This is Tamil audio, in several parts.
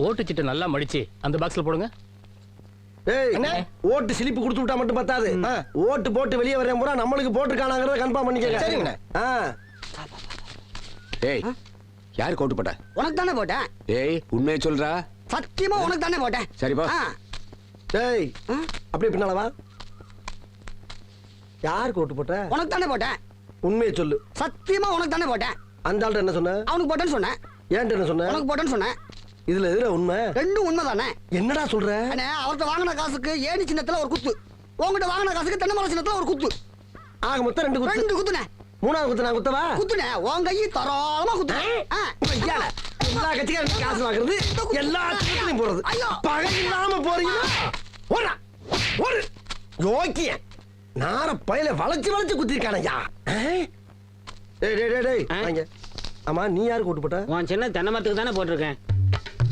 ஓட்டுச்சிட்டு நல்லா மடிச்சு அந்த பாக்ஸ்ல போடுங்க. ஓட்டு சிலிப்பு கொடுத்து விட்டா மட்டும் பத்தாது. ஓட்டு போட்டு வெளியே வரேன் பூரா நம்மளுக்கு போட்டுருக்கானாங்கிறத கன்ஃபார்ம் பண்ணிக்கங்க. சரிங்கண்ணே. ஏய் யாருக்கு ஓட்டு போட்ட? உனக்கு தானே போட்டேன். ஏய் உண்மையை சொல்றா. சத்தியமா உனக்கு தானே போட்டேன். சரிப்பா. டேய் அப்படியே பின்னால வா. யாருக்கு ஓட்டு போட்ட? உனக்கு தானே போட்டேன். உண்மையை சொல்லு. சத்தியமா உனக்கு தானே போட்டேன். அந்த ஆள்கிட்ட என்ன சொன்ன? அவனுக்கு போட்டேன்னு சொன்னேன். ஏன்ட்ட என்ன சொன்ன? உனக்கு போட்டேன்னு சொன்னேன். இதுல எதுல உண்மை? ரெண்டும் உண்மைதானே. என்னடா சொல்ற? அண்ணே அவர்கிட்ட வாங்கின காசுக்கு ஏணி சின்னத்துல ஒரு குத்து, உங்ககிட்ட வாங்கின காசுக்கு தென்னை மரம் சின்னத்துல ஒரு குத்து. ஆக மொத்தம் 2 குத்து. 2 குத்துனே. மூணாவது குத்து நான் குத்தவா? குத்துனே உன் கையை தாராளமா குத்துனே. எல்லா கட்சிக்காரும் காசு வாங்குறது, எல்லா கட்சியும் போறது. பகை இல்லாம போறீங்க. ஓடா ஓடு. யோக்கிய நார பையில வளைச்சு வளைச்சு குத்திருக்கானயா. டேய் டேய் டேய் டேய் வாங்க. ஆமா நீ யாருக்கு ஓட்டு போட்ட? உன் சின்ன தென்னை மரத்துக்கு தானே போட்டிருக்கேன்.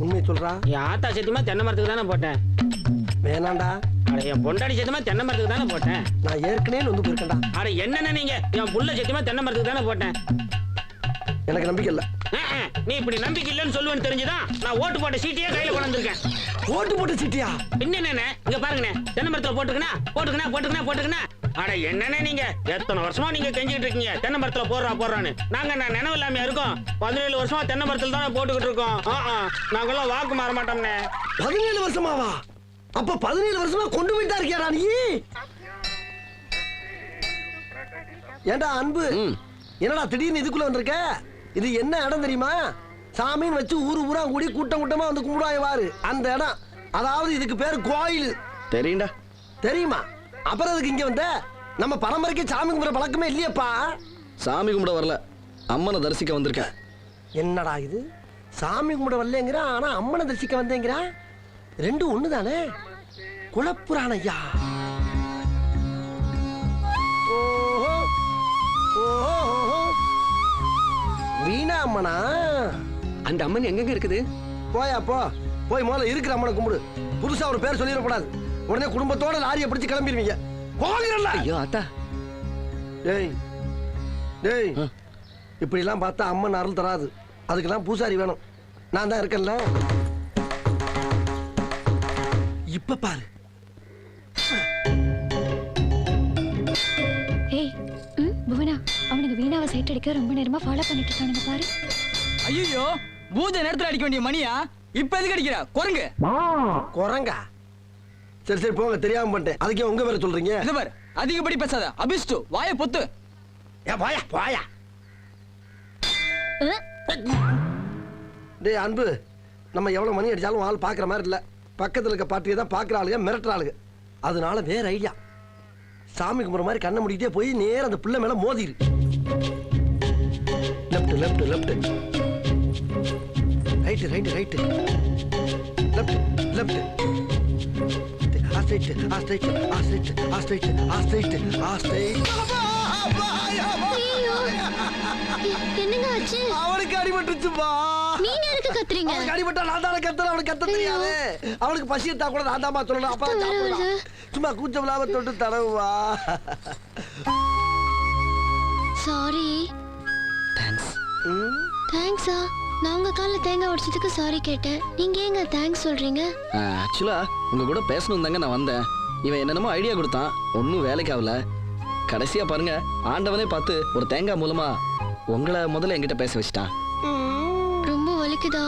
உண்மையை சொல்றா. என் ஆத்தா சத்தியமா தென்னை மரத்துக்கு தானே போட்டேன். வேணாண்டா. அட என் பொண்டாடி சத்தியமா தென்னை மரத்துக்கு தானே போட்டேன். நான் ஏற்கனவே வந்து போயிருக்கேன்டா. அட என்னென்ன நீங்க என் புள்ள சத்தியமா தென்னை மரத்துக்கு தானே போட்டேன். எனக்கு நம்பிக்கை இல்ல. நீ இப்படி நம்பிக்கை இல்லைன்னு சொல்லுவேன்னு தெரிஞ்சுதான் நான் ஓட்டு போட்ட சீட்டையே கையில கொண்டு வந்திருக்கேன். ஓட்டு போட்ட சீட்டியா? பின்ன என்னண்ணே இங்க பாருங்கண்ணே, தென்னை மரத்துல போட்டுக்கணா போட்டுக்கணா போட்டுக்கணா போட்டுக்கணா. அட என்னண்ணே நீங்க எத்தனை வருஷமா நீங்க கெஞ்சிட்டு இருக்கீங்க தென்னை மரத்துல போடுறான்னு. நாங்க நான் நினைவு இல்லாம இருக்கோம். 17 வருஷமா தென்னை மரத்துல தானே போட்டுக்கிட்டு இருக்கோம். நாங்கெல்லாம் வாக்கு மாற மாட்டோம்னே. 17 வருஷமாவா? அப்ப 17 வருஷமா கொண்டு போயிட்டா இருக்கியாடா நீ? ஏண்டா அன்பு, என்னடா திடீர்னு இதுக்குள்ள வந்திருக்க? இது என்ன இடம் தெரியுமா? சாமின்னு வச்சு ஊரா கூடி கூட்டம் கூட்டமா வந்து கும்பிடாயவாரு அந்த இடம். அதாவது இதுக்கு பேரு கோயில். தெரியும்டா. தெரியுமா? அப்புறம் அதுக்கு இங்க வந்த? நம்ம பரம்பரைக்கு சாமி கும்பிட பழக்கமே இல்லையப்பா. சாமி கும்பிட வரல, அம்மனை தரிசிக்க வந்திருக்கேன். என்னடா இது? சாமி கும்பிட வரலங்கிறா, ஆனா அம்மனை தரிசிக்க வந்தேங்கிறா. ரெண்டும் ஒண்ணுதானே? குலப்புராண ஐயா. ஓஹோ ஓஹோ, வீணா அம்மனா? அந்த அம்மன் எங்கெங்க இருக்குது? போயா போ, போய் முதல்ல இருக்கிற அம்மனை கும்பிடு. புதுசா ஒரு பேர் சொல்லிடக்கூடாது. உடனே குடும்பத்தோட லாரியை பிடிச்சு கிளம்பிடுவீங்க. போகிறல்ல. ஐயோ அத்தா. டேய் டேய், இப்படி எல்லாம் பார்த்தா அம்மன் அருள் தராது. அதுக்கெல்லாம் பூசாரி வேணும். நான் தான் இருக்கேன்ல. இப்ப பாரு. ஏய் புவனா, அவனுக்கு வீணாவை சைட் அடிக்க ரொம்ப நேரமா ஃபாலோ பண்ணிட்டு இருக்கானுங்க பாரு. ஐயோ பூஜை நேரத்துல அடிக்க வேண்டிய மணியா இப்ப எதுக்கு அடிக்கிற? குரங்கு. குரங்கா? சரி சரி போங்க, தெரியாம பண்ணிட்டேன். அதுக்கே உங்க பேரை சொல்றீங்க? இது பாரு, அதிகப்படி பேசாத. அபிஷ்டு வாயை பொத்து. போயா போயா. டேய் அன்பு, நம்ம எவ்வளவு மணி அடிச்சாலும் ஆள் பாக்குற மாதிரி இல்ல. பக்கத்துல இருக்க பாட்டியை தான் பாக்குற ஆளுங்க, மிரட்டுற ஆளுங்க. அதனால வேற ஐடியா. சாமி கும்பிட்ற மாதிரி கண்ணை முடிக்கிட்டே போய் நேரம் அந்த பிள்ளை மேல மோதிரு. Left left left, right right right, left left, astride astride astride astride astride astride. என்னங்க ஆச்சு? அவனுக்கு அடிபட்டுச்சுப்பா. நீங்க எதுக்கு கத்துறீங்க? அவனுக்கு அடிபட்டா நான் தானே கத்துறேன். அவனுக்கு கத்த தெரியாது. அவனுக்கு பசி எடுத்தா கூட நான் தாமா சொல்லணும். அப்பா சாப்பிடலாம். சும்மா கூச்சம் இல்லாம தொட்டு தடவுவா. சாரி. தேங்க்ஸ். தேங்க்ஸா? நான் உங்க கால்ல தேங்காய் உடைச்சதுக்கு சாரி கேட்டேன். நீங்க ஏங்க தேங்க்ஸ் சொல்றீங்க? ஆக்சுவலா உங்க கூட பேசணும் தாங்க நான் வந்தேன். இவன் என்னென்னமோ ஐடியா கொடுத்தான், ஒன்னும் வேலைக்கு ஆகல. கடைசியா பாருங்க, ஆண்டவனே பார்த்து ஒரு தேங்காய் மூலமா உங்களை முதல்ல என்கிட்ட பேச வச்சுட்டான். ரொம்ப வலிக்குதா?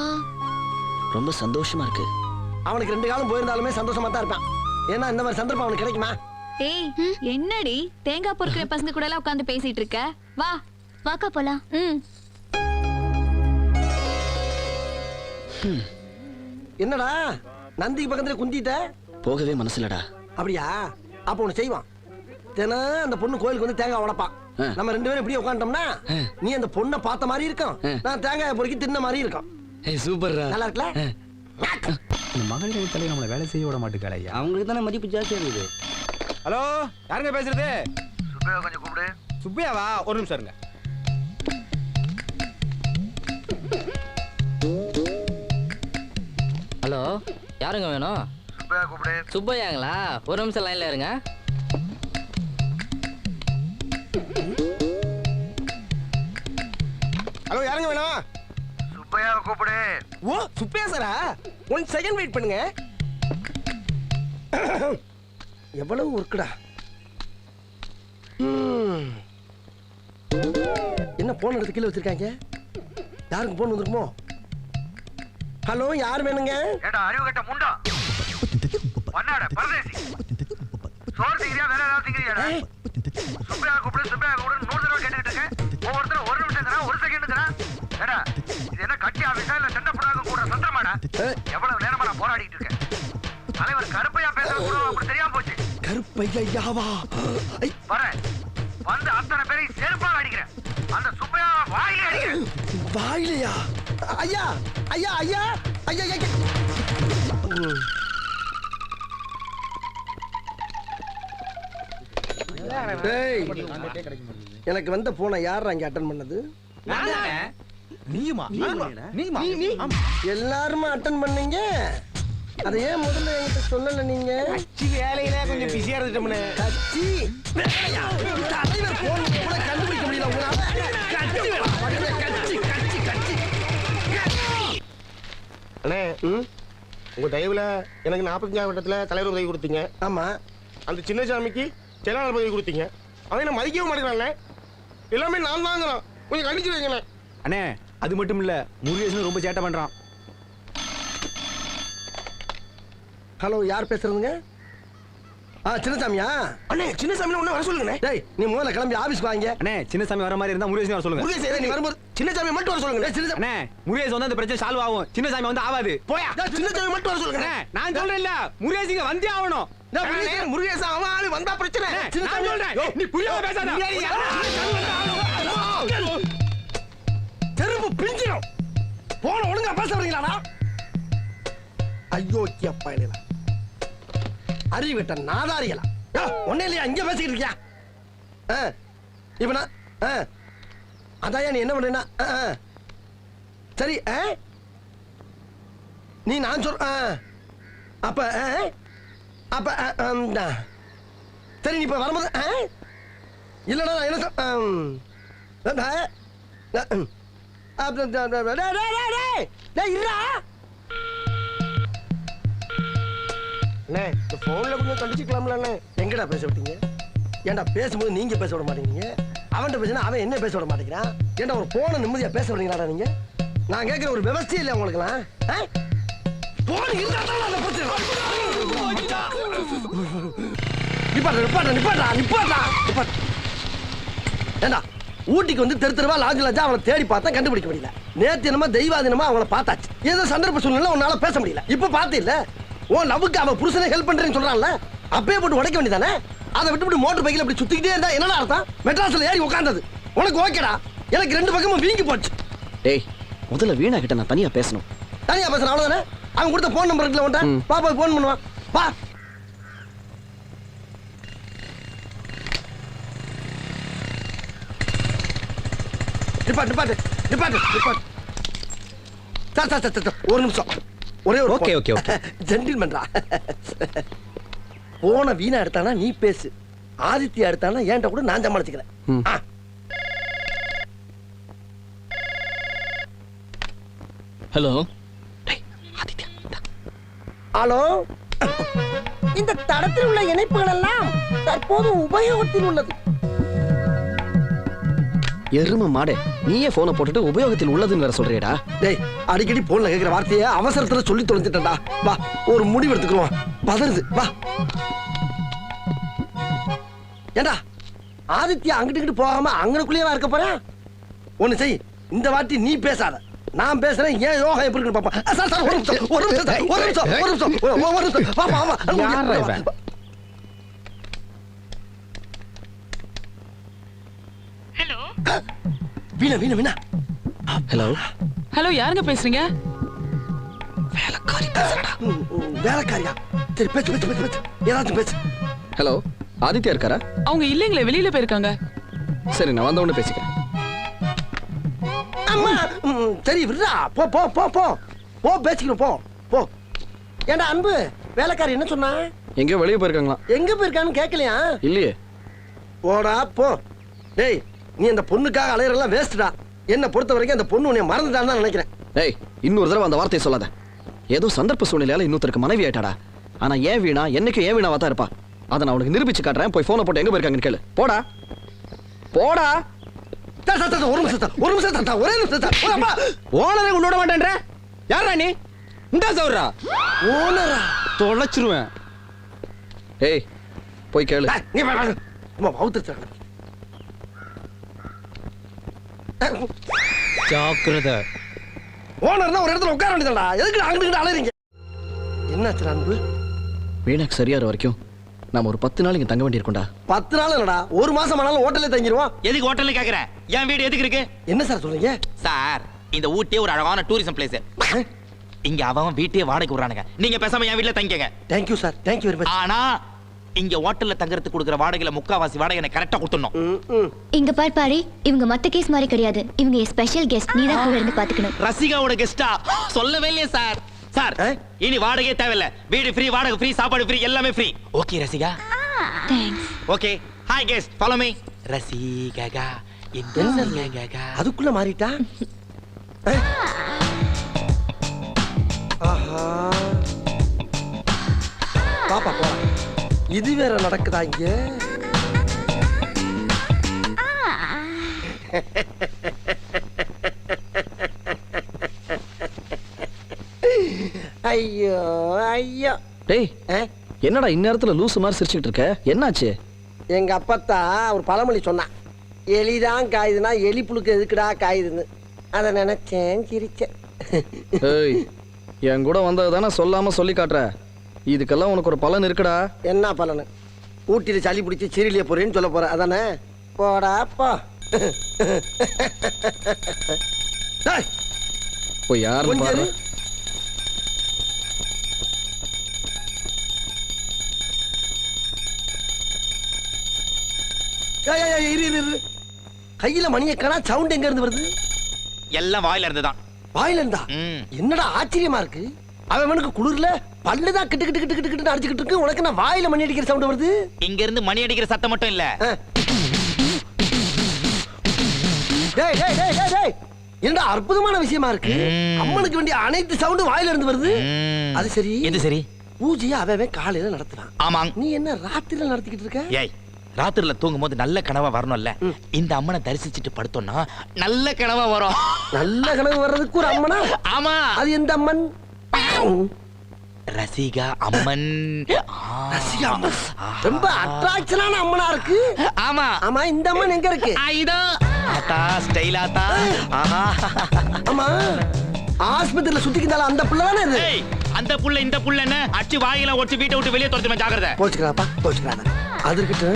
ரொம்ப சந்தோஷமா இருக்கு. அவனுக்கு 2 காலம் போயிருந்தாலுமே சந்தோஷமா தான் இருப்பான். ஏன்னா இந்த மாதிரி சந்தர்ப்பம் அவனுக்கு கிடைக்குமா? ஏய் என்னடி தேங்காய் பொறுக்கிற பசங்க கூட எல்லாம் உட்கார்ந்து பேசிட்டு இருக்க? வா வாக்கா போலாம். என்னடா நந்திக்கு பக்கத்துல குந்திட்ட? போகவே மனசுலடா. அப்படியா? அப்ப ஒண்ணு செய்வான். தினம் அந்த பொண்ணு கோயிலுக்கு வந்து தேங்காய் உடைப்பான். நம்ம 2 பேரும் இப்படியே உட்காந்துட்டோம்னா நீ அந்த பொண்ணை பார்த்த மாதிரி இருக்கும், நான் தேங்காய் பொறுக்கி தின்ன மாதிரி இருக்கும். சூப்பர்ரா. நல்லா இருக்குல்ல? இந்த மகளிர் தலைவர் நம்மளை வேலை செய்ய விட மாட்டேங்கிறாங்க. அவங்களுக்கு தானே மதிப்பு ஜாஸ்தியா இருக்குது. ஹலோ, யாருங்க பேசுறது? சுப்பையா கொஞ்சம் கூப்பிடு. சுப்பையாவா? ஒரு நிமிஷம் இருங்க. ஹலோ, யாருங்க வேணும்? சுப்பையா கூப்பிடு. சுப்பையாங்களா? ஒரு நிமிஷம் லைன்ல இருங்க. ஹலோ, யாருங்க வேணும்? சுப்பையா கூப்பிடு. ஓ சுப்பையா சாரா? 1 செகண்ட் வெயிட் பண்ணுங்க. எவ்வளவு ஒர்க்குடா. என்ன போன் எடுத்து கீழே வச்சிருக்காங்க? யாருக்கு போன் வந்திருக்குமோ? ஹலோ, யார் வேணுங்க? ஏடா அறிவு கட்ட முண்டா. பண்ணாட பரதேசி. சோறு திங்கிறியா வேற ஏதாவது திங்கிறியாடா? சுப்பையா கூப்பிடு 100 தடவை கேட்டுக்கிட்டு இருக்கேன். ஒவ்வொருத்தரும் 1 நிமிஷம் 1 செகண்ட். ஏடா இது என்ன கட்டி ஆபீஸா இல்ல சண்டை போடாத கூட சந்திரமாடா? எவ்வளவு நேரமா நான் போராடிட்டு இருக்கேன். தலைவர் கருப்பையா பேசுறது அப்படி தெரியாம போச்சு. கருப்பையாவா? வரேன் வந்து அத்தனை பேரையும் செருப்பால் அடிக்கிறேன். அந்த சுப்பையா வாயிலே அடிக்கிறேன். வாயிலையா? ஐயா ஐயா ஐயா ஐயா ஐயா. எனக்கு வந்த போனை யார் அங்க அட்டன் பண்ணது? எல்லாருமே அட்டன் பண்ணீங்க. அதை ஏன் முதல்ல என்கிட்ட சொல்லல நீங்க? வேலையில கொஞ்சம் பிஸியா இருந்துட்டோம்னே. கட்சி தலைவர் போன் கூட கண்டுபிடிக்க முடியல உங்களால. அண்ணே, உங்க தயவுல எனக்கு 45 வட்டத்துல தலைவர் உதவி கொடுத்தீங்க. ஆமா, அந்த சின்னசாமிக்கு செயலாளர் பதவி கொடுத்தீங்க. அவன் என்ன மதிக்கவும் மாட்டேங்கிறானே. எல்லாமே நான் தாங்கிறான். கொஞ்சம் கண்டிச்சு வைங்களே. அண்ணே அது மட்டும் இல்ல, முருகேசன் ரொம்ப சேட்டை பண்றான். ஹலோ, யார் பேசுறதுங்க? சின்னசாமியா? அண்ணே, சின்னசாமி ஒண்ணு வர சொல்லுங்க. டேய், நீ முதல்ல கிளம்பி ஆபீஸ்க்கு வாங்க. அண்ணே சின்னசாமி வர மாதிரி இருந்தா முருகேசன் வர சொல்லுங்க. முருகேசன் நீ வரும்போது சின்னசாமி மட்டும் வர சொல்லுங்க. சின்னசாமி அண்ணே முருகேசன் வந்து அந்த பிரச்சனை சால்வ் ஆகும், சின்னசாமி வந்து ஆகாது. போயா. சின்னசாமி மட்டும் வர சொல்லுங்க. அண்ணே நான் சொல்றேன் இல்ல, முருகேசன் வந்தே ஆகணும். முருகேசன் அவன் ஆளு வந்தா பிரச்சனை. நான் சொல்றேன், நீ புரியாம பேசாத. தெருவு பிஞ்சிடும். போன ஒழுங்கா பேச வரீங்களாடா? ஐயோ அப்பா இல்லையா, அறிவிட்ட நாதாரிகளா? ஒன்னே இல்லையா, இங்க பேசிக்கிட்டு இருக்கியா? இப்ப நான் அதாயா நீ என்ன பண்றேன்னா சரி. நீ நான் சொல் அப்ப அப்ப சரி, நீ இப்ப வரும்போது இல்லடா நான் என்ன போன்ல கொஞ்சம் கண்டிச்சுக்கலாம்ல. எங்கடா பேச விட்டீங்க? ஏன்டா பேசும்போது நீங்க பேச விட மாட்டேங்கிறீங்க? அவன்கிட்ட பேசினா அவன் என்ன பேச விட மாட்டேங்கிறான். ஏன்டா ஒரு போன நிம்மதியா பேச விடுறீங்களாடா நீங்க? நான் கேட்கிற ஒரு விவசாயம் இல்லை உங்களுக்குலாம். போன் இருந்தா தான் அந்த பிரச்சனை. நிப்பாட்டா. ஏண்டா ஊட்டிக்கு வந்து தெருவா லாஜா அவளை தேடி பார்த்தா கண்டுபிடிக்க முடியல. நேத்து என்னமா தெய்வாதீனமா அவளை பார்த்தாச்சு. ஏதோ சந்தர்ப்ப சூழ்நிலை உன்னால பேச முடியல. இப்ப பார்த்து இல்ல உன் லவ்வுக்கு அவன் புருஷனை ஹெல்ப் பண்றேன்னு சொல்றான்ல, அப்பயே போட்டு உடைக்க வேண்டியதானே? அதை விட்டு மோட்டர் பைக்கில் அப்படி சுத்திக்கிட்டே இருந்தா என்னடா அர்த்தம்? மெட்ராஸ்ல ஏறி உட்கார்ந்தது உனக்கு ஓகேடா? எனக்கு 2 பக்கமும் வீங்கி போச்சு. டேய் முதல்ல வீணா கிட்ட நான் தனியா பேசணும். தனியா பேசுறேன் அவ்வளவுதானே? அவன் கொடுத்த போன் நம்பர் இருக்குல்ல உன்ட்ட, பாப்பா போன் பண்ணுவான். பா நிப்பாட்டு. சார் ஒரு நிமிஷம். ஒரே ஒரு ஓகே. ஜென்டில்மேன்டா. போன வீணா எடுத்தானா நீ பேசு, ஆதித்யா எடுத்தானா ஏன்ட்ட கூட நான் சமாளிச்சுக்கிறேன். ஹலோ. ஹலோ, இந்த தடத்தில் உள்ள இணைப்புகள் எல்லாம் தற்போது உபயோகத்தில் உள்ளது. எரும மாடே, நீயே போனை போட்டுட்டு உபயோகத்தில் உள்ளதுன்னு வேற சொல்றியடா? டேய், அடிக்கடி போன்ல கேக்குற வார்த்தையை அவசரத்துல சொல்லி தொலைஞ்சிட்டா. வா ஒரு முடிவு எடுத்துக்கிறோம். பதறுது வா. ஏண்டா ஆதித்யா அங்கிட்டு போகாம அங்கனுக்குள்ளேயே இருக்க போறேன். ஒண்ணு செய், இந்த வாட்டி நீ பேசாத, நான் பேசுறேன். ஏன் யோகா எப்படி இருக்கு பாப்பா. சார் ஒரு நிமிஷம். பாப்பா. வீணா. ஹலோ. ஹலோ, யாருங்க பேசுறீங்க? வேலைக்காரி பேசுறடா. வேலைக்காரியா? சரி பேசு. ஏதாச்சும் பேசு. ஹலோ, ஆதித்யா இருக்காரா? அவங்க இல்லைங்களே, வெளியில போயிருக்காங்க. சரி, நான் வந்த உடனே பேசிக்கிறேன். அம்மா சரி விடுறா. போ பேசிக்கிறோம். போ. ஏண்டா அன்பு, வேலைக்காரி என்ன சொன்னா? எங்கேயோ வெளியே போயிருக்காங்களா? எங்க போயிருக்கான்னு கேட்கலையா? இல்லையே. போடா போ. டேய், நீ அந்த பொண்ணுக்காக அலையறெல்லாம் வேஸ்ட்டா. என்ன பொறுத்த வரைக்கும் அந்த பொண்ணு உன்னை மறந்துட்டான்னு தான் நினைக்கிறேன். ஏய் இன்னொரு தடவை அந்த வார்த்தையை சொல்லாத. ஏதோ சந்தர்ப்ப சூழ்நிலையால இன்னொருத்தருக்கு மனைவி ஆயிட்டாடா. ஆனா ஏன் வீணா என்னைக்கும் ஏன் வீணாவா தான் இருப்பா. அதை நான் உனக்கு நிரூபிச்சு காட்டுறேன். போய் போனை போட்டு எங்க போயிருக்காங்கன்னு கேளு. போடா போடா. ஒரு நிமிஷம் ஒரே நிமிஷம். ஓனரை உன்னோட மாட்டேன்ற யாரா நீ? இந்த சௌரா ஓனரா? தொலைச்சிருவேன். ஏய் போய் கேளு. நீ அவுத்துருச்சாங்க. ஜாக்கிரதை. ஓனர்னா ஒரு இடத்துல உட்கார வேண்டியதுடா. எதுக்கு அங்கிட்டு அலையறீங்க? என்னாச்சு அன்பு? வீணாக்கு சரியாற வரைக்கும் நாம ஒரு 10 நாள் இங்க தங்க வேண்டியிருக்கோம்டா. 10 நாள் இல்லடா, ஒரு மாசம் ஆனாலும் ஹோட்டல்ல தங்கிடுவோம். எதுக்கு ஹோட்டல்ல கேக்குறேன்? என் வீடு எதுக்கு இருக்கு? என்ன சார் சொல்றீங்க? சார் இந்த ஊட்டியே ஒரு அழகான டூரிசம் பிளேஸ். இங்க அவன் வீட்டையே வாடகைக்கு விடுறானுங்க. நீங்க பேசாம என் வீட்ல தங்கிக்கங்க. Thank you sir, thank you very much. ஆனா இங்க ஹோட்டல்ல தங்கறதுக்கு கொடுக்குற வாடகையில முக்காவாசி வாடகை எனக்கு கரெக்டா கொடுத்துடணும். இங்க பாரு, இவங்க மத்த கேஸ் மாதிரி கிடையாது. இவங்க ஸ்பெஷல் கெஸ்ட். நீ தான் கூட இருந்து பாத்துக்கணும். ரசிகாவோட கெஸ்டா? சொல்லவே இல்லையே சார். சார் இனி வாடகையே தேவையில்ல. வீடு ஃப்ரீ, வாடகை ஃப்ரீ, சாப்பாடு ஃப்ரீ, எல்லாமே free. Okay Rasika? Thanks. Okay. Hi guest, follow me. Rasika இந்த அதுக்குள்ள மாறிட்டா? ஆஹா. பாப்பா போ. இது வேற நடக்குதா இங்க? ஐயோ ஐயோ. டேய் என்னடா இந்நேரத்துல லூசு மாதிரி சிரிச்சுக்கிட்டு இருக்க? என்னாச்சு? எங்க அப்பத்தா ஒரு பழமொழி சொன்னான். எலிதான் காயுதுன்னா எலி புழுக்கு எதுக்குடா காயுதுன்னு. அதை நினைச்சேன், சிரிச்சேன். ஏய் என் கூட வந்தது தானே சொல்லாம சொல்லி காட்டுற. இதுக்கெல்லாம் உனக்கு ஒரு பலன் இருக்குடா. என்ன பலனு? ஊட்டியில சளி பிடிச்சி சீரியலிய போறேன்னு சொல்ல போற அதானே? போடா போ. போய் யாரு பாரு. கையில மணியை காணா. சவுண்ட் எங்க இருந்து வருது? எல்லாம் வாயில இருந்துதான். வாயில இருந்தா? என்னடா ஆச்சரியமா இருக்கு. அவனுக்கு குளிர்ல பல்லுதான் கிட்டு கிட்டு கிட்டு கிட்டு கிட்டு அடிச்சுக்கிட்டு இருக்கு. உனக்கு நான் வாயில மணி அடிக்கிற சவுண்ட் வருது. இங்க இருந்து மணி அடிக்கிற சத்தம் மட்டும் இல்ல. டேய் டேய் டேய் டேய் டேய், என்னடா அற்புதமான விஷயமா இருக்கு. அம்மனுக்கு வேண்டிய அனைத்து சவுண்டும் வாயில இருந்து வருது. அது சரி. எது சரி? பூஜையை அவன் காலையில நடத்துறான். ஆமாங்க. நீ என்ன ராத்திரில நடத்திக்கிட்டு இருக்க? ஏய் ராத்திரில தூங்கும் போது நல்ல கனவா வரணும்ல. இந்த அம்மனை தரிசிச்சுட்டு படுத்தோம்னா நல்ல கனவா வரும். நல்ல கனவு வர்றதுக்கு ஒரு அம்மனா? ஆமா. அது எந்த அம்மன்? ரசிகா அம்மன். ரசிகா அம்மன் ரொம்ப அட்ராக்ஷனான அம்மனா இருக்கு. ஆமா ஆமா. இந்த அம்மன் எங்க இருக்கு? இதோ ஆத்தா ஸ்டைல் ஆத்தா. ஆஹா. ஆமா ஆஸ்பத்திரியில சுத்திக்கிட்டால அந்த புள்ள தானே இது? அந்த புள்ள இந்த புள்ள என்ன அடிச்சு வாயில ஒடிச்சு வீட்டை விட்டு வெளியே துரத்துமே. ஜாக்கிரதை. போச்சுக்கறாப்பா போச்சுக்கறாத. அதுக்கிட்ட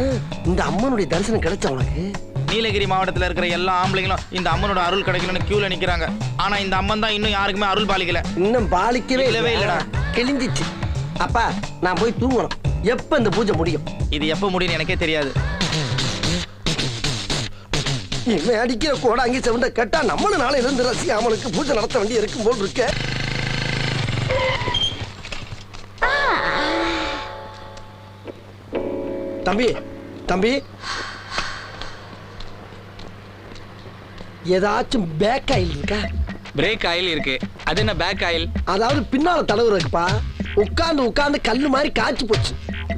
இந்த அம்மனுடைய தரிசனம் கிடைச்ச உனக்கு? நீலகிரி மாவட்டத்துல இருக்கிற எல்லா ஆம்பளைங்களும் இந்த அம்மனோட அருள் கிடைக்கணும்னு கியூல நிக்கிறாங்க. ஆனா இந்த அம்மன் தான் இன்னும் யாருக்குமே அருள் பாலிக்கல. இன்னும் பாலிக்கவே இல்லடா. கிழிஞ்சிச்சு. அப்பா நான் போய் தூங்கணும். எப்ப இந்த பூஜை முடியும்? இது எப்ப முடியும் எனக்கே தெரியாது. இவன் அடிக்கிற கோட அங்கே செவண்ட கேட்டா நம்மளும் நாளை இருந்து ரசிகா அம்மனுக்கு பூஜை நடத்த வேண்டிய இருக்கும் போல் இருக்க. தம்பி தம்பி, ஏதாச்சும் பேக் ஆயில் இருக்கா? பிரேக் ஆயில் இருக்கு. அது என்ன பேக் ஆயில்? அதாவது பின்னால தடவு இருக்குப்பா. உட்கார்ந்து உட்கார்ந்து கல்லு மாதிரி காய்ச்சி போச்சு.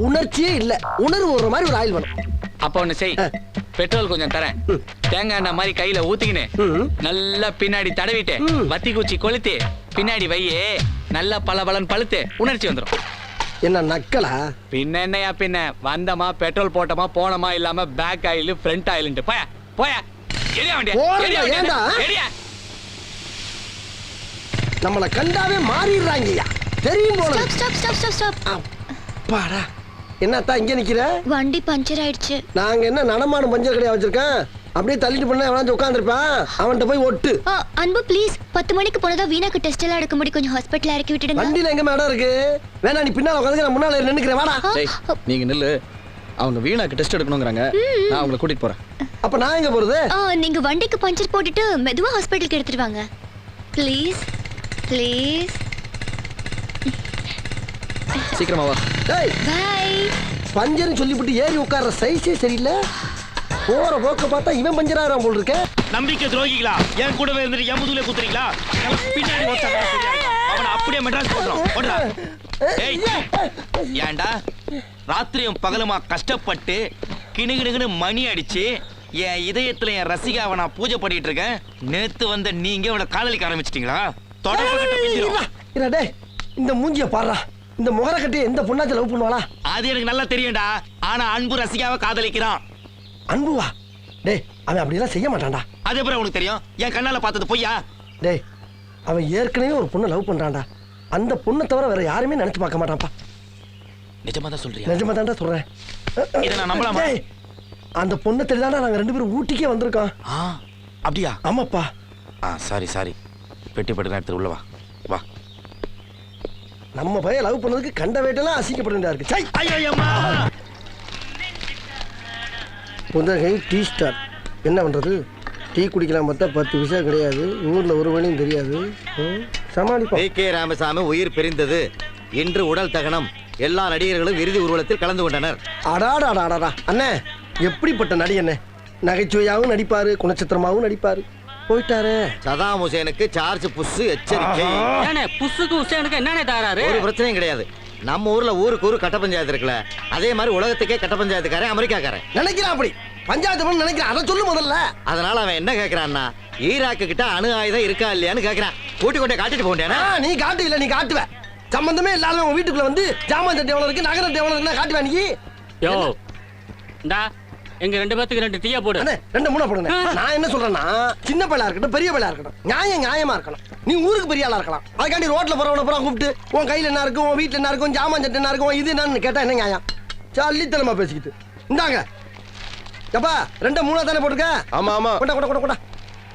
உணர்ச்சியே இல்ல. உணர்வு வர்ற மாதிரி ஒரு ஆயில் வேணும். அப்ப ஒண்ணு செய். பெட்ரோல் கொஞ்சம் தரேன். தேங்காய் எண்ணெய் மாதிரி கையில ஊத்திக்கினு நல்லா பின்னாடி தடவிட்டு வத்தி குச்சி கொளுத்தி பின்னாடி வையே. நல்லா பலபலன் பழுத்து உணர்ச்சி வந்துடும். என்ன நக்கலா? பின்ன என்னையா பின்ன வந்தமா பெட்ரோல் போட்டமா போனமா இல்லாம பேக் ஆயில் ஃப்ரண்ட் ஆயில் போயா போயா. நம்மள கண்டாவே மாறிடுறாங்கய்யா. தெரியும் போல. Stop stop stop stop. அப்பாடா. என்னத்தா இங்க நிக்கிற? வண்டி பஞ்சர் ஆயிடுச்சு. நாங்க என்ன நடமாடும் பஞ்சர் கடையா வச்சிருக்கேன்? அப்படியே தள்ளிட்டு பண்ண எவனாச்சும் உட்கார்ந்திருப்பான். அவன்கிட்ட போய் ஒட்டு. அன்பு ப்ளீஸ் 10 மணிக்கு போனதா வீணாக்கு டெஸ்ட் எல்லாம் எடுக்க முடியும். கொஞ்சம் ஹாஸ்பிடல்ல இறக்கி விட்டுடுங்க. வண்டியில எங்க மேடம் இருக்கு? வேணா நீ பின்னால உட்கார்ந்து நான் முன்னால நின்னுக்கிறேன். வாடா. நீங்க நில்லு. அவங்க வீணாக்கு டெஸ்ட் எடுக்கணும்ங்கறாங்க. நான் அவங்கள கூட்டிட்டு போறேன். அப்ப நான் எங்க போறது? நீங்க வண்டிக்கு பஞ்சர் போட்டுட்டு மெதுவா ஹாஸ்பிடலுக்கு எடுத்துட்டு வாங்க. Please please. சீக்கிரமா வா. டேய் பை. பஞ்சர்னு சொல்லிவிட்டு ஏறி உட்கார்ற சைஸே சரியில்லை. போற போக்க பார்த்தா இவன் பஞ்சர் ஆகிறான் போல் இருக்க. நம்பிக்கை துரோகிகளா என் கூடவே இருந்துட்டு என் முதுகுல குத்துறீங்களா பின்னாடி அவனை அப்படியே மெட்ராஸ் போடுறோம் ஓடுறா. ஏய் ஏன்டா ராத்திரியும் பகலுமா கஷ்டப்பட்டு கிணுகிணுன்னு மணி அடிச்சு என் இதயத்துல என் ரசிகாவை நான் பூஜை பண்ணிட்டு இருக்கேன். நேத்து வந்த நீங்க அவளை காதலிக்க ஆரம்பிச்சிட்டீங்களா? இந்த மூஞ்சிய பாடுறா. இந்த முகர கட்டி எந்த பொண்ணாச்சும் லவ் பண்ணுவாளா? அது எனக்கு நல்லா தெரியும்டா. ஆனா அன்பு ரசிகாவை காதலிக்கிறான். அன்புவா? டேய் அவன் அப்படியெல்லாம் செய்ய மாட்டான்டா. அது எப்படி உனக்கு தெரியும்? என் கண்ணால பார்த்தது பொய்யா? டேய் அவன் ஏற்கனவே ஒரு பொண்ணை லவ் பண்றான்டா. அந்த பொண்ணை தவிர வேற யாருமே நினைச்சு பார்க்க மாட்டான்ப்பா. நிஜமா தான் சொல்றியா? நிஜமா தான்டா சொல்றேன். இதை நான் நம்பலாமா? அந்த பொண்ணை தெரியாதா நாங்க 2 பேரும் ஊட்டிக்கே வந்திருக்கோம். அப்படியா? ஆமாப்பா. சாரி பெட்டி பட்டு எடுத்து உள்ள வா வா. நம்ம பையன் லவ் பண்ணதுக்கு கண்ட வேட்டெல்லாம் அசிங்கப்பட வேண்டியதா இருக்கு. சை ஐயோ அம்மா. புதகை டீ ஸ்டார். என்ன பண்றது? டீ குடிக்கலாம் பார்த்தா 10 பைசா கிடையாது. ஊர்ல ஒரு வழியும் தெரியாது. சமாளிப்போம். கே ராமசாமி உயிர் பிரிந்தது. இன்று உடல் தகனம். எல்லா நடிகர்களும் இறுதி ஊர்வலத்தில் கலந்து கொண்டனர். அடாடாடாடா அண்ணே, எப்படிப்பட்ட நடி அண்ணே. நகைச்சுவையாகவும் நடிப்பாரு, குணச்சித்திரமாகவும் நடிப்பாரு. போயிட்டாரு. சதாம் ஹுசேனுக்கு சார்ஜ் புஷ் எச்சரிக்கை. புஷ்ஷுக்கு ஹுசேனுக்கு என்னென்ன தகராறு? ஒரு பிரச்சனையும் கிடையாது. நம்ம ஊர்ல ஊருக்கு ஊரு கட்ட பஞ்சாயத்து இருக்குல்ல, அதே மாதிரி உலகத்துக்கே கட்ட பஞ்சாயத்துக்காரன் அமெரிக்காக்காரன் நினைக்கிறான். அப்படி பஞ்சாயத்து பண்ண நினைக்கிறான். அதை சொல்லு முதல்ல. அதனால அவன் என்ன கேட்கறான்னா, ஈராக்கு கிட்ட அணு ஆயுதம் இருக்கா இல்லையான்னு கேட்கறான். கூட்டி கொண்டே காட்டிட்டு போண்டேனா? நீ காட்டு இல்ல, நீ காட்டுவ. சம்பந்தமே இல்லாத உன் வீட்டுக்குள்ள வந்து ஜாமான் சட்டை எவ்வளவு இருக்கு, நகர எவ்வளவு இருக்குன்னா காட்டுவா நீ. யோ இந்தா எங்க 2 பேத்துக்கு 2 டீயா போடு. 2 3 போடுங்க. நான் என்ன சொல்றேன்னா, சின்ன பையலா இருக்கட்டும் பெரிய பையலா இருக்கட்டும், நியாயமா இருக்கணும். நீ ஊருக்கு பெரிய ஆளா இருக்கலாம். அதுக்காண்டி ரோட்ல போறவன பூரா கூப்பிட்டு உன் கையில என்ன இருக்கும், உன் வீட்டுல என்ன இருக்கும், ஜாமான் சட்டை என்ன இருக்கும், இது என்னன்னு கேட்டா என்ன நியாயம்? சல்லித்தனமா பேசிக்கிட்டு இந்தாங்க. எப்பா 2 3 தானே போட்டுக்க. ஆமா ஆமா. கொண்டா கொண்டா கொண்டா கொண்டா.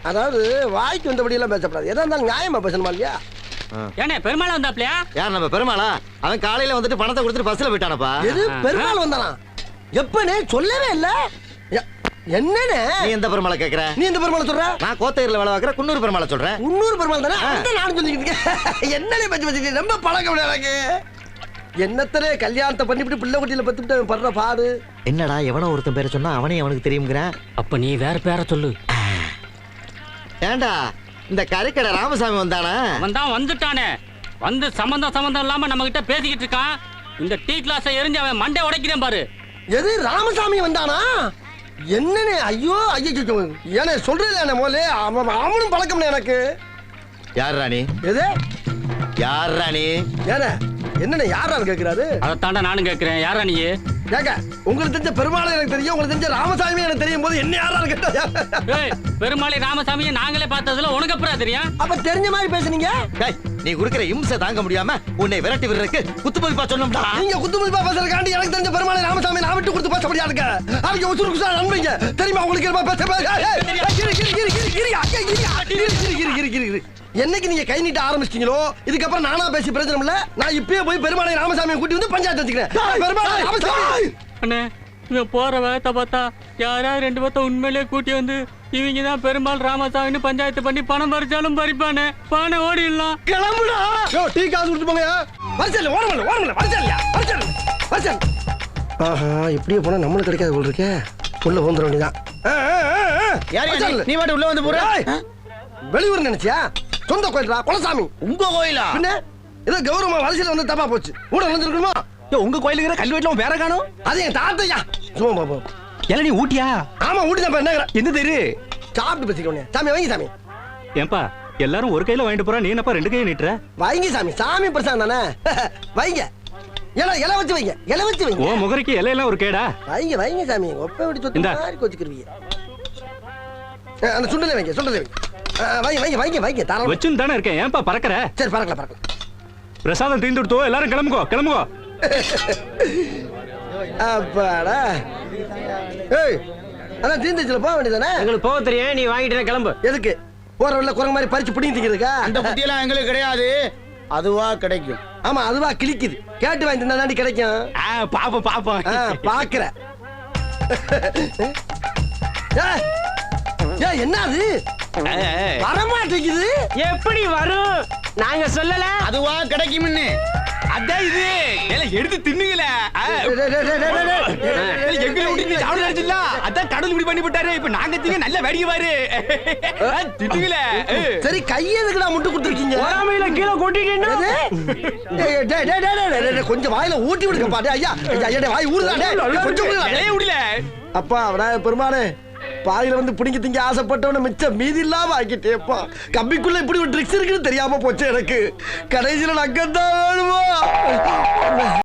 அதாவது வாய்க்கு வந்தபடி எல்லாம் பேசப்படாது. எதா இருந்தாலும் நியாயமா பேசணுமா இல்லையா? ஏனே பெருமாள் வந்தாப்லையா? யார் நம்ம பெருமாளா? அவன் காலையில வந்துட்டு பணத்தை கொடுத்துட்டு பஸ்ல போயிட்டானப்பா. எது பெருமாள் வந்தானா? எப்பனே சொல்லவே இல்ல. என்னனே நீ எந்த பெருமாளை கேக்குற? நீ எந்த பெருமாளை சொல்ற? நான் கோத்தையர்ல வேலை பார்க்கற குன்னூர் பெருமாளை சொல்றேன். குன்னூர் பெருமாள் தானே? அந்த நானும் சொல்லிக்கிட்டு இருக்கேன். என்னனே பத்தி பத்தி ரொம்ப பழக்கம் எனக்கு. என்னத்தரே கல்யாணத்தை பண்ணிவிட்டு பிள்ளை குட்டியில பத்துட்டு படுற பாடு. என்னடா எவனோ ஒருத்தன் பேரை சொன்னா அவனே அவனுக்கு தெரியும்ங்கற. அப்ப நீ வேற பேரை சொல்லு. ஏண்டா இந்த கரைக்கடை ராமசாமி வந்தானா? அவன் தான் வந்துட்டானே. வந்து சம்பந்தம் இல்லாம நம்ம கிட்ட பேசிக்கிட்டு இருக்கான். இந்த டீ கிளாஸை எரிஞ்சு அவன் மண்டை உடைக்கிறேன் பாரு. எது ராமசாமி வந்தானா? என்னனே? ஐயோ ஐயோ ஏனே சொல்றேன் மோலே. அவனும் பழக்கம் எனக்கு. யார் ராணி? எது யார் ராணி? ஏனே என்னனே யாரான்னு கேக்குறாரு? அதை தாண்டா நானும் கேட்கிறேன். யாரா நீ? கேக்க உங்களுக்கு தெரிஞ்ச பெருமாளை எனக்கு தெரியும், உங்களுக்கு தெரிஞ்ச ராமசாமி எனக்கு தெரியும் போது என்ன யாரான்னு கேட்டா? பெருமாளை ராமசாமியை நாங்களே பார்த்ததுல உனக்கு அப்புறம் தெரியும். அப்ப தெரிஞ்ச மாதிரி பேசுனீங்க. நீ குடுக்கிற இம்சை தாங்க முடியாம உன்னை விரட்டி விடுறதுக்கு குத்துமதிப்பா சொன்னோம்டா. நீங்க குத்துமதிப்பா பேசுறதுக்காண்டி எனக்கு தெரிஞ்ச பெருமாளை ராமசாமி நான் விட்டு கொடுத்து பேசப்படியா இருக்க. அவங்க உசுறு குசா நண்பீங்க தெரியுமா உங்களுக்கு? என்னைக்கு நீங்க கை நீட்ட ஆரம்பிச்சிட்டீங்களோ இதுக்கப்புறம் நானா பேசி பிரச்சனை இல்ல. நான் இப்பயே போய் பெருமாளை ராமசாமியை கூட்டி வந்து பஞ்சாயத்து வச்சுக்கிறேன். பெருமாளை ராமசாமி அண்ணே இவன் போற வேகத்தை பார்த்தா யாரா 2 பேர்த்த உண்மையிலே கூட்டி வந்து இவங்க தான் பெருமாள் ராமசாமின்னு பஞ்சாயத்து பண்ணி பணம் பறிச்சாலும் பறிப்பானே. பானை ஓடிடலாம். கிளம்புடா. டீ காசு கொடுத்து போங்க. வரச்சல் ஓரமல்ல வரச்சல்யா வரச்சல். ஆஹா இப்படியே போனா நம்மளுக்கு கிடைக்காது போல இருக்கே. உள்ள வந்துட வேண்டியதான். நீ வாட்டு உள்ள வந்து போற. வெளியூர் நினைச்சியா? சொந்த கோயிலா குலசாமி? உங்க கோயிலா? பின்ன ஏதோ கௌரவமா வலசில வந்து தப்பா போச்சு. கூட வந்துருக்கணுமா? உங்க கோயிலுக்கு கல்வெட்டுல வேற காணும். அது என் தாத்தையா. சும்மா பாப்போம். எல நீ ஊட்டியா? ஆமா ஊட்டி தான். என்ன எந்த தெரு? சாப்பிட்டு பேசிக்கோனே. சாமி வாங்கி சாமி. ஏன்பா எல்லாரும் ஒரு கையில வாங்கிட்டு போறா, நீ என்னப்பா 2 கையை நீட்டுற? வாங்கி சாமி. சாமி பிரசாதம் தானே. வைங்க. இலை வச்சு வைங்க. இலை வச்சு வைங்க. ஓ முகரைக்கு இலையெல்லாம் ஒரு கேடா? வைங்க சாமி. ஒப்ப விட்டு சொத்து மாதிரி கோச்சிக்கிருவீங்க. அந்த சுண்டலை வைங்க. சுண்டலை வைங்க. வைங்க தாராளமா வச்சுன்னு தானே இருக்கேன். ஏன்பா பறக்கற? சரி பறக்கலாம். பிரசாதம் தீந்துடுத்தோ, எல்லாரும் கிளம்புங்கோ. அப்பாடா. ஏய் அதான் தீந்துச்சுல போக வேண்டியதானே? எங்களுக்கு போக தெரியும். நீ வாங்கிட்டு கிளம்பு. எதுக்கு போற வழியில குரங்கு மாதிரி பறிச்சு பிடிங்கி திங்கிறதுக்கா? அந்த புத்தியெல்லாம் எங்களுக்கு கிடையாது. அதுவா கிடைக்கும். ஆமா அதுவா கிளிக்குது. கேட்டு வாங்கி தந்தா தாண்டி கிடைக்கும். பாப்போம். பாக்குற. என்ன அது வரமாட்டேங்குது? எப்படி வரும்? நாங்க சொல்லல. அதுவா கிடைக்கும். அதான் இது எல்லாம் எடுத்து தின்னுங்களே எங்களை விட்டு சாப்பிட நினைச்சிடல அதான் கடவுள் இப்படி பண்ணி விட்டாரு இப்ப நாங்க திங்க நல்ல வேடிக்கை பாரு தின்னுங்களே சரி கையெதுக்குடா முட்டு கொடுத்துருக்கீங்க கீழே கொட்டிட்டீங்கன்னா கொஞ்சம் வாயில ஊட்டி விடுங்க பாட்டு ஐயா ஐயா வாய் ஊறுதாடே கொஞ்சம் விடல அப்பா விநாயக பெருமானே பாதியில வந்து பிடிங்க திங்க ஆசைப்பட்டவன மிச்சம் மீதி இல்லாம ஆக்கிட்டேப்பா கம்பிக்குள்ள இப்படி ஒரு ட்ரிக்ஸ் இருக்குன்னு தெரியாம போச்சு எனக்கு கடைசியில நக்கத்தான் வேணுமா